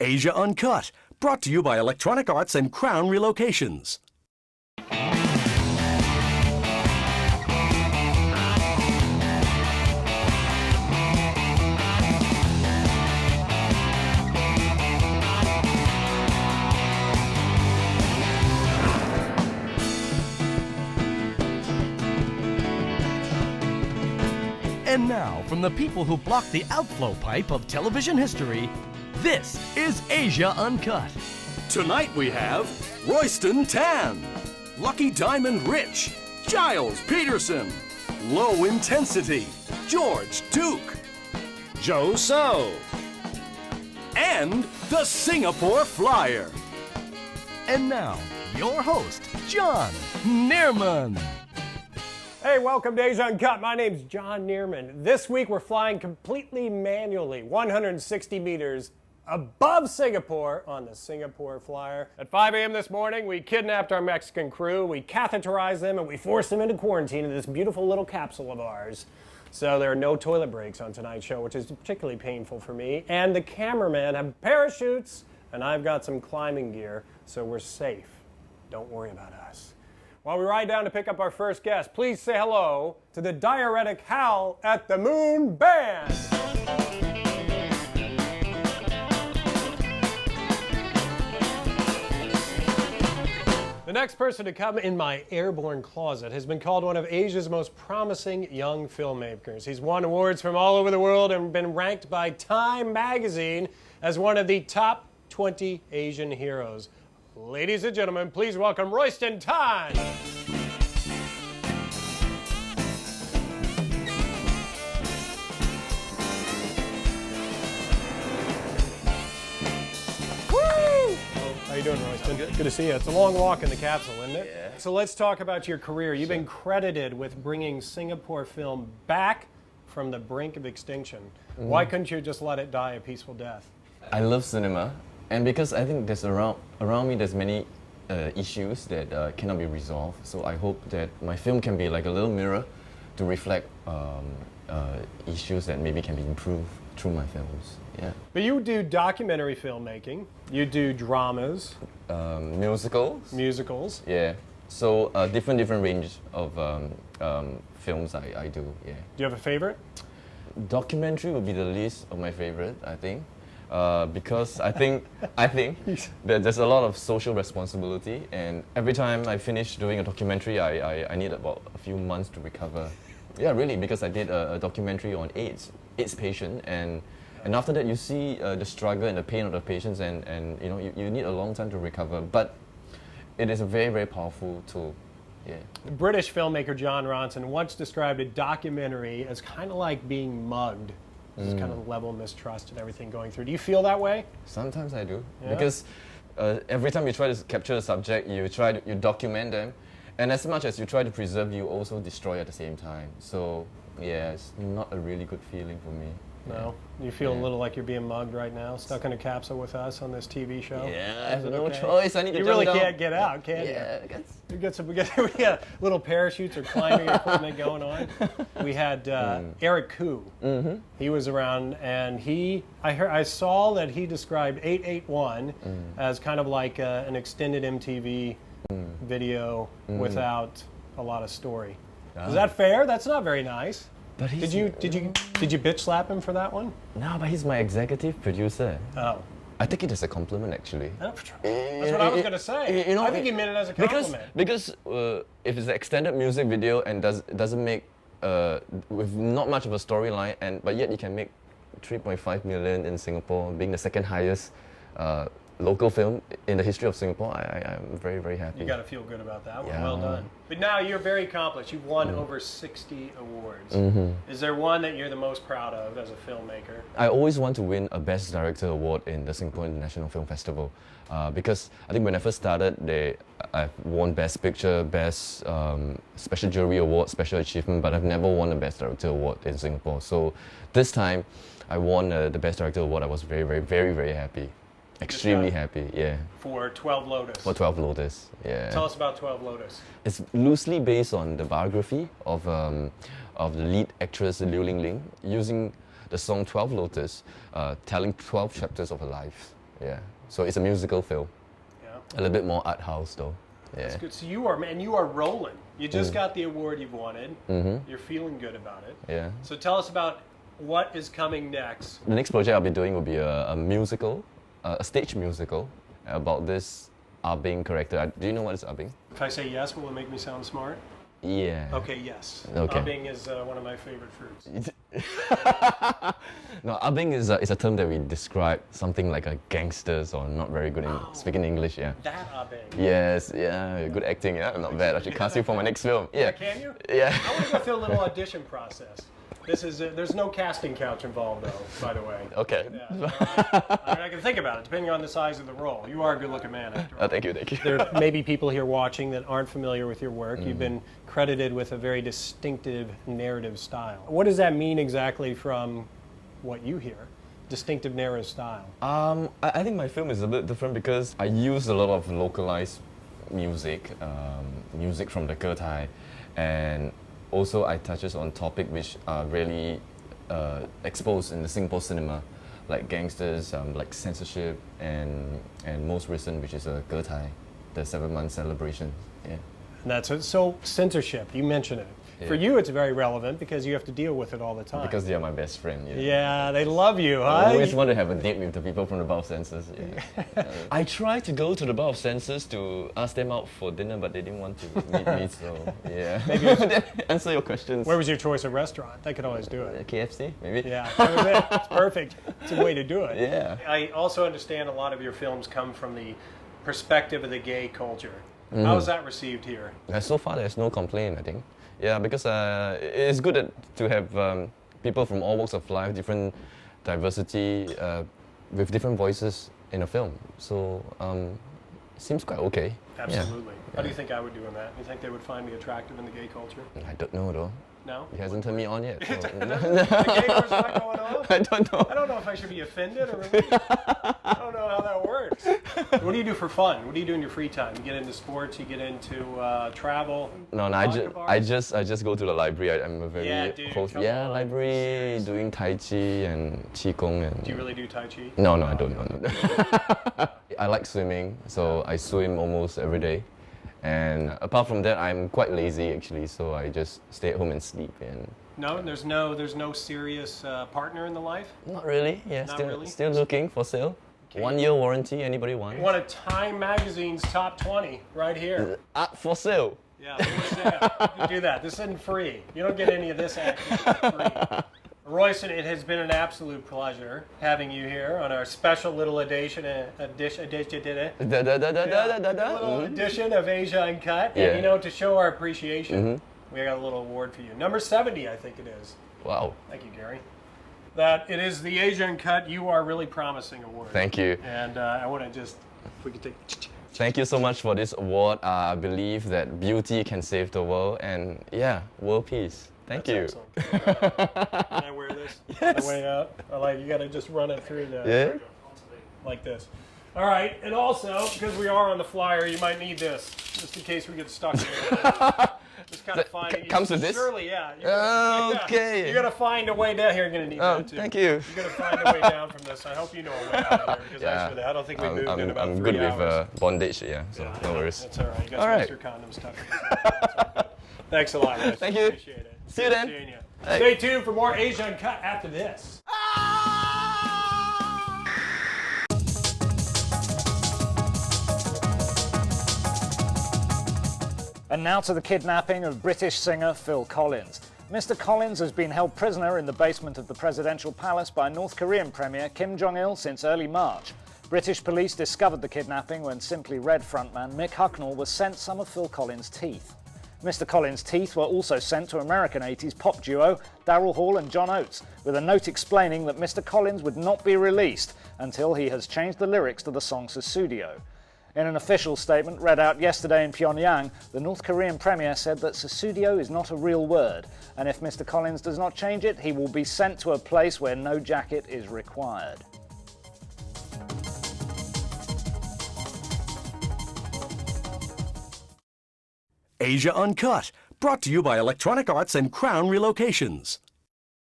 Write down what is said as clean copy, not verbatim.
Asia Uncut, brought to you by Electronic Arts and Crown Relocations. And now, from the people who blocked the outflow pipe of television history, this is Asia Uncut. Tonight we have Royston Tan, Lucky Diamond Rich, Giles Peterson, Low Intensity, George Duke, Joe So, and the Singapore Flyer. And now, your host, Jon Niermann. Hey, welcome to Asia Uncut. My name's Jon Niermann. This week we're flying completely manually, 160 meters above Singapore on the Singapore Flyer. At 5 a.m. this morning, we kidnapped our Mexican crew, we catheterized them, and we forced them into quarantine in this beautiful little capsule of ours. So there are no toilet breaks on tonight's show, which is particularly painful for me. And the cameraman have parachutes, and I've got some climbing gear, so we're safe. Don't worry about us. While we ride down to pick up our first guest, please say hello to the diuretic Howl at the Moon Band. The next person to come in my airborne closet has been called one of Asia's most promising young filmmakers. He's won awards from all over the world and been ranked by Time magazine as one of the top 20 Asian heroes. Ladies and gentlemen, please welcome Royston Tan. Woo! How you doing, Royston? Good to see you. It's a long walk in the capsule, isn't it? Yeah. So let's talk about your career. You've been credited with bringing Singapore film back from the brink of extinction. Why couldn't you just let it die a peaceful death? I love cinema, and because I think there's around me there's many issues that cannot be resolved. So I hope that my film can be like a little mirror to reflect issues that maybe can be improved through my films. Yeah. But you do documentary filmmaking. You do dramas, musicals. Yeah. So different range of films I do. Yeah. Do you have a favorite? Documentary would be the least of my favorite, I think. Because I think that there's a lot of social responsibility, and every time I finish doing a documentary, I need about a few months to recover. Yeah, really, because I did a documentary on AIDS patient, and after that you see the struggle and the pain of the patients, and you know you need a long time to recover. But it is a very powerful tool. Yeah. British filmmaker Jon Ronson once described a documentary as kind of like being mugged. This kind of level of mistrust and everything going through. Do you feel that way? Sometimes I do. Yeah. Because every time you try to capture a subject, you document them. And as much as you try to preserve, you also destroy at the same time. So, yeah, it's not a really good feeling for me. No? You feel a little like you're being mugged right now, stuck in a capsule with us on this TV show? Yeah, I have no choice. I need to You jump really down. can't get out, can you? Yeah, I guess. We got little parachutes or climbing equipment going on. We had Eric Koo. He was around, and I saw that he described 881 as kind of like an extended MTV video without a lot of story. Is that fair? That's not very nice. But Did you bitch slap him for that one? No, but he's my executive producer. Oh. I take it as a compliment, actually. That's what I was going to say. I think he meant it as a compliment. Because if it's an extended music video and doesn't make with not much of a storyline, but yet you can make 3.5 million in Singapore, being the second highest local film in the history of Singapore, I'm very happy. You got to feel good about that one. Yeah. Well done. But now you're very accomplished. You've won over 60 awards. Is there one that you're the most proud of as a filmmaker? I always want to win a Best Director award in the Singapore International Film Festival because I think when I first started, I've won Best Picture, Best Special Jury Award, Special Achievement, but I've never won a Best Director award in Singapore. So this time, I won the Best Director award. I was very happy. Extremely happy, yeah. For 12 Lotus. For 12 Lotus, yeah. Tell us about 12 Lotus. It's loosely based on the biography of the lead actress Liu Ling, using the song 12 Lotus, telling 12 chapters of her life. Yeah. So it's a musical film. Yeah. A little bit more art house though. Yeah. That's good. So you are rolling. You just got the award you've wanted. You're feeling good about it. Yeah. So tell us about what is coming next. The next project I'll be doing will be a musical, a stage musical about this Abing character. Do you know what is Abing? If I say yes, will it make me sound smart? Yeah. Okay, yes. Okay. Abing is one of my favorite fruits. No, Abing is a term that we describe something like a gangsters or not very good in speaking English, yeah. That Abing. Yes, yeah, good acting, yeah, not bad. I should cast you for my next film. Yeah. Can you? Yeah. I want to go through a little audition process. This is there's no casting couch involved though, by the way. Okay. Yeah, I mean, I can think about it depending on the size of the role. You are a good-looking man after all. Oh, thank you, thank you. There may be people here watching that aren't familiar with your work. You've been credited with a very distinctive narrative style. What does that mean exactly from what you hear? Distinctive narrative style. I think my film is a bit different because I use a lot of localized music, music from the Getai, and also I touches on topics which are really exposed in the Singapore cinema, like gangsters, like censorship, and most recent, which is a Getai, the 7-month celebration. Yeah. And that's it. So censorship, you mentioned it. Yeah. For you, it's very relevant because you have to deal with it all the time. Because they are my best friend. Yeah. Yeah, they love you, huh? I always want to have a date with the people from the Bar of Senses. Yeah. I tried to go to the Bar of Senses to ask them out for dinner, but they didn't want to meet me, so yeah. Maybe answer your questions. Where was your choice of restaurant? They could always do it. KFC, maybe? Yeah, that was it. It's perfect. It's a way to do it. Yeah. I also understand a lot of your films come from the perspective of the gay culture. How is that received here? So far, there's no complaint, I think. Yeah, because it's good to have people from all walks of life, different diversity, with different voices in a film. So it seems quite okay. Absolutely. Yeah. How do you think I would do in that? Do you think they would find me attractive in the gay culture? I don't know though. No? He hasn't turned me on yet. So. The gay culture's not going on? I don't know. I don't know if I should be offended or relieved. I don't know how that works. What do you do for fun? What do you do in your free time? You get into sports, you get into travel? No, I just go to the library. I'm a very close. Yeah, library, doing Tai Chi and Qigong. And do you really do Tai Chi? No, I don't. No. I like swimming, so I swim almost every day. And apart from that, I'm quite lazy actually, so I just stay at home and sleep. And no, there's no serious partner in the life? Not really. Yeah, Not still looking for sale. Okay. 1-year warranty. Anybody want? One of Time Magazine's top 20 right here. For sale. Yeah, you do that. This isn't free. You don't get any of this action for free. Royston, it has been an absolute pleasure having you here on our special little edition of Asia Uncut. Yeah. And you know, to show our appreciation, we got a little award for you. Number 70, I think it is. Wow. Thank you, Gary. That it is the Asia Uncut You Are Really Promising award. Thank you. And I want to just, if we could take... Thank you so much for this award. I believe that beauty can save the world, and yeah, world peace. Thank you. Excellent. Can I wear this on the way out? Or like you got to just run it through the like this. All right, and also because we are on the flyer, you might need this just in case we get stuck. Just kind of find it. Comes with this? Surely, yeah. Okay. You're gonna find a way down here. You're gonna need that too. Thank you. You're gonna find a way down from this. I hope you know a way out of here because actually, I don't think we moved in about 3 hours. I'm good with bondage, so no worries. That's all right. You got some extra condoms tucked. Thanks a lot, guys. Thank you. Appreciate it. See you then. Hey. Stay tuned for more Asia Uncut after this. And now to the kidnapping of British singer Phil Collins. Mr. Collins has been held prisoner in the basement of the presidential palace by North Korean Premier Kim Jong-il since early March. British police discovered the kidnapping when Simply Red frontman Mick Hucknall was sent some of Phil Collins' teeth. Mr. Collins' teeth were also sent to American 80s pop duo Daryl Hall and John Oates, with a note explaining that Mr. Collins would not be released until he has changed the lyrics to the song Susudio. In an official statement read out yesterday in Pyongyang, the North Korean premier said that Susudio is not a real word, and if Mr. Collins does not change it, he will be sent to a place where no jacket is required. Asia Uncut, brought to you by Electronic Arts and Crown Relocations.